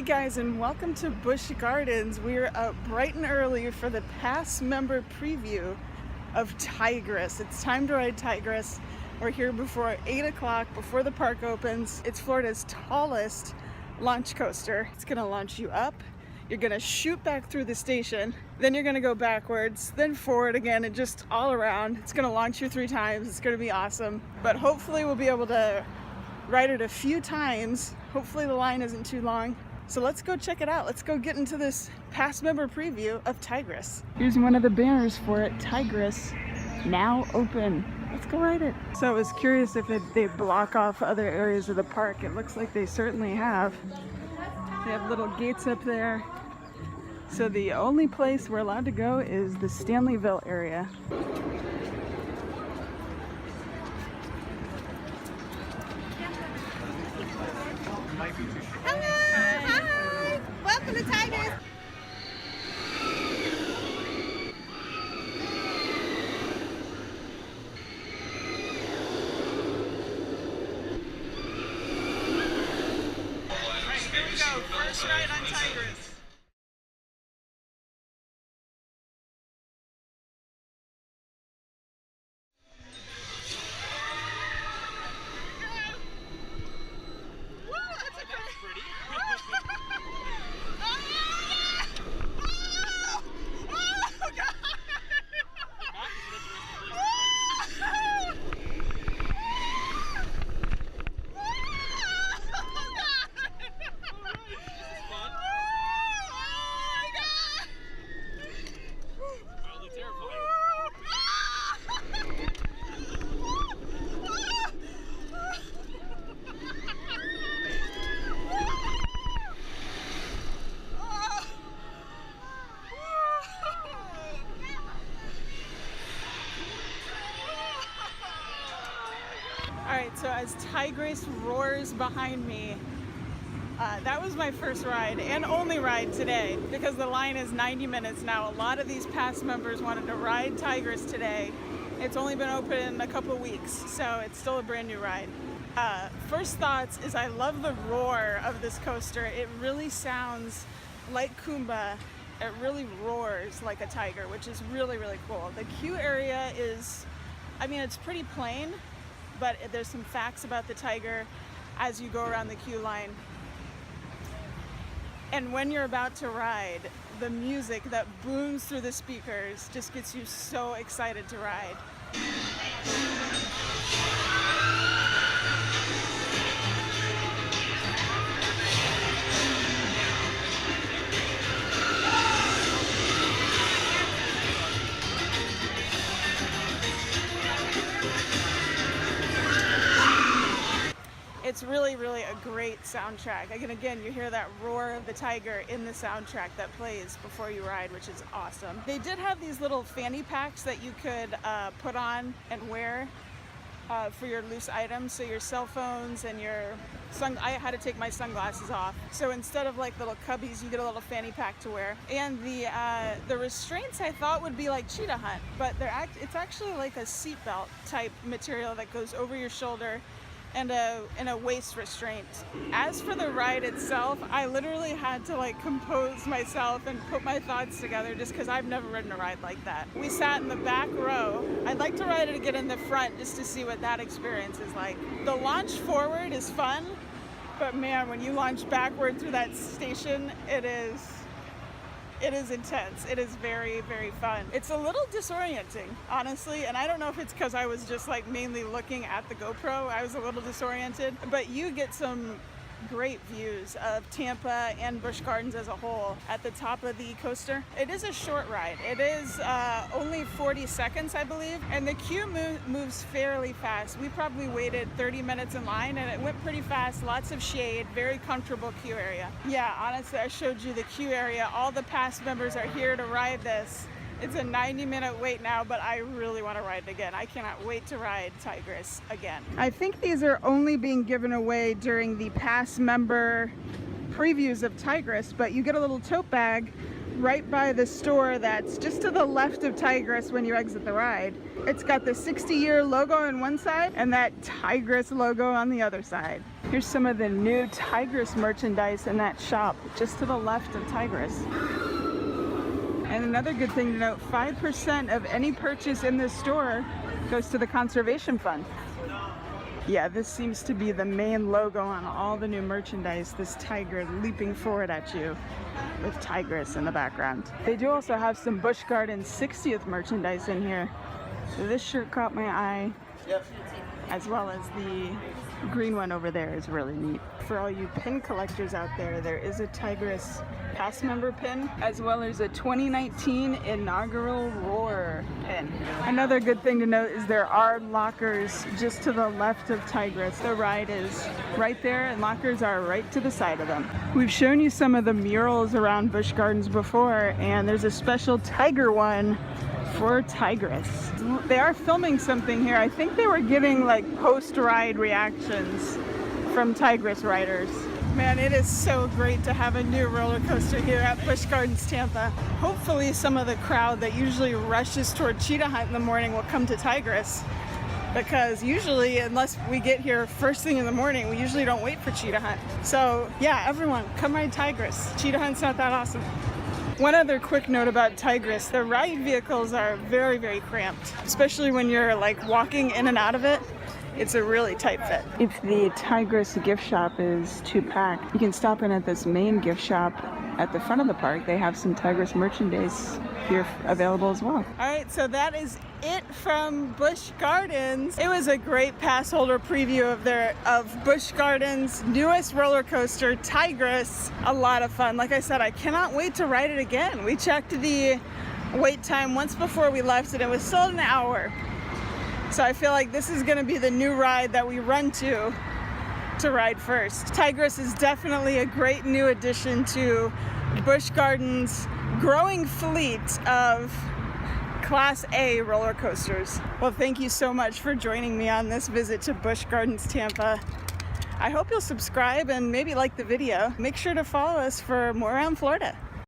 Hey guys, and welcome to Busch Gardens. We're up bright and early for the pass member preview of Tigris. It's time to ride Tigris. We're here before 8 o'clock, before the park opens. It's Florida's tallest launch coaster. It's gonna launch you up. You're gonna shoot back through the station. Then you're gonna go backwards, then forward again, and just all around. It's gonna launch you 3 times. It's gonna be awesome. But hopefully we'll be able to ride it a few times. Hopefully the line isn't too long. So let's go check it out. Let's go get into this past member preview of Tigris. Here's one of the banners for it. Tigris, now open. Let's go ride it. So I was curious if they block off other areas of the park. It looks like they certainly have. They have little gates up there. So the only place we're allowed to go is the Stanleyville area. Welcome to Tigris. Alright, here we go. First ride on Tigris. Alright, so as Tigris roars behind me, that was my first ride and only ride today because the line is 90 minutes now. A lot of these past members wanted to ride Tigris today. It's only been open a couple weeks, so it's still a brand new ride. First thoughts is I love the roar of this coaster. It really sounds like Kumba. It really roars like a tiger, which is really, really cool. The queue area is, I mean, it's pretty plain, but there's some facts about the tiger as you go around the queue line. And when you're about to ride, the music that booms through the speakers just gets you so excited to ride. It's really, really a great soundtrack. Again, you hear that roar of the tiger in the soundtrack that plays before you ride, which is awesome. They did have these little fanny packs that you could put on and wear for your loose items. So your cell phones and your I had to take my sunglasses off. So instead of like little cubbies, you get a little fanny pack to wear. And the restraints I thought would be like cheetah hunt, but it's actually like a seatbelt type material that goes over your shoulder and a waist restraint. As for the ride itself, I literally had to like compose myself and put my thoughts together just because I've never ridden a ride like that. We sat in the back row. I'd like to ride it again in the front just to see what that experience is like. The launch forward is fun, but man, when you launch backward through that station, it is intense. It is very, very fun. It's a little disorienting, honestly, and I don't know if it's because I was just like mainly looking at the GoPro. I was a little disoriented, but you get some great views of Tampa and Busch Gardens as a whole at the top of the coaster. It is a short ride. It is only 40 seconds, I believe, and the queue moves fairly fast. We probably waited 30 minutes in line and it went pretty fast. Lots of shade, very comfortable queue area. Yeah, honestly, I showed you the queue area. All the past members are here to ride this. It's a 90-minute wait now, but I really want to ride it again. I cannot wait to ride Tigris again. I think these are only being given away during the past member previews of Tigris, but you get a little tote bag right by the store that's just to the left of Tigris when you exit the ride. It's got the 60-year logo on one side and that Tigris logo on the other side. Here's some of the new Tigris merchandise in that shop, just to the left of Tigris. And another good thing to note, 5% of any purchase in this store goes to the conservation fund. Yeah, this seems to be the main logo on all the new merchandise, this tiger leaping forward at you with Tigris in the background. They do also have some Busch Gardens 60th merchandise in here. So this shirt caught my eye, as well as the green one over there is really neat. For all you pin collectors out there, there is a Tigris past member pin, as well as a 2019 inaugural Roar pin. Another good thing to note is there are lockers just to the left of Tigris. The ride is right there and lockers are right to the side of them. We've shown you some of the murals around Busch Gardens before, and there's a special tiger one for Tigris. They are filming something here. I think they were giving like post-ride reactions from Tigris riders. Man, it is so great to have a new roller coaster here at Busch Gardens Tampa. Hopefully some of the crowd that usually rushes toward Cheetah Hunt in the morning will come to Tigris, because usually, unless we get here first thing in the morning, we usually don't wait for Cheetah Hunt. So yeah, everyone, come ride Tigris. Cheetah Hunt's not that awesome. One other quick note about Tigris, the ride vehicles are very, very cramped, especially when you're like walking in and out of it. It's a really tight fit. If the Tigris gift shop is too packed, you can stop in at this main gift shop at the front of the park. They have some Tigris merchandise here available as well. All right, so that is it from Busch Gardens. It was a great pass holder preview of Busch Gardens' newest roller coaster, Tigris. A lot of fun. Like I said, I cannot wait to ride it again. We checked the wait time once before we left and it was still an hour. So I feel like this is gonna be the new ride that we run to ride first. Tigris is definitely a great new addition to Busch Gardens' growing fleet of Class A roller coasters. Well, thank you so much for joining me on this visit to Busch Gardens Tampa. I hope you'll subscribe and maybe like the video. Make sure to follow us for more around Florida.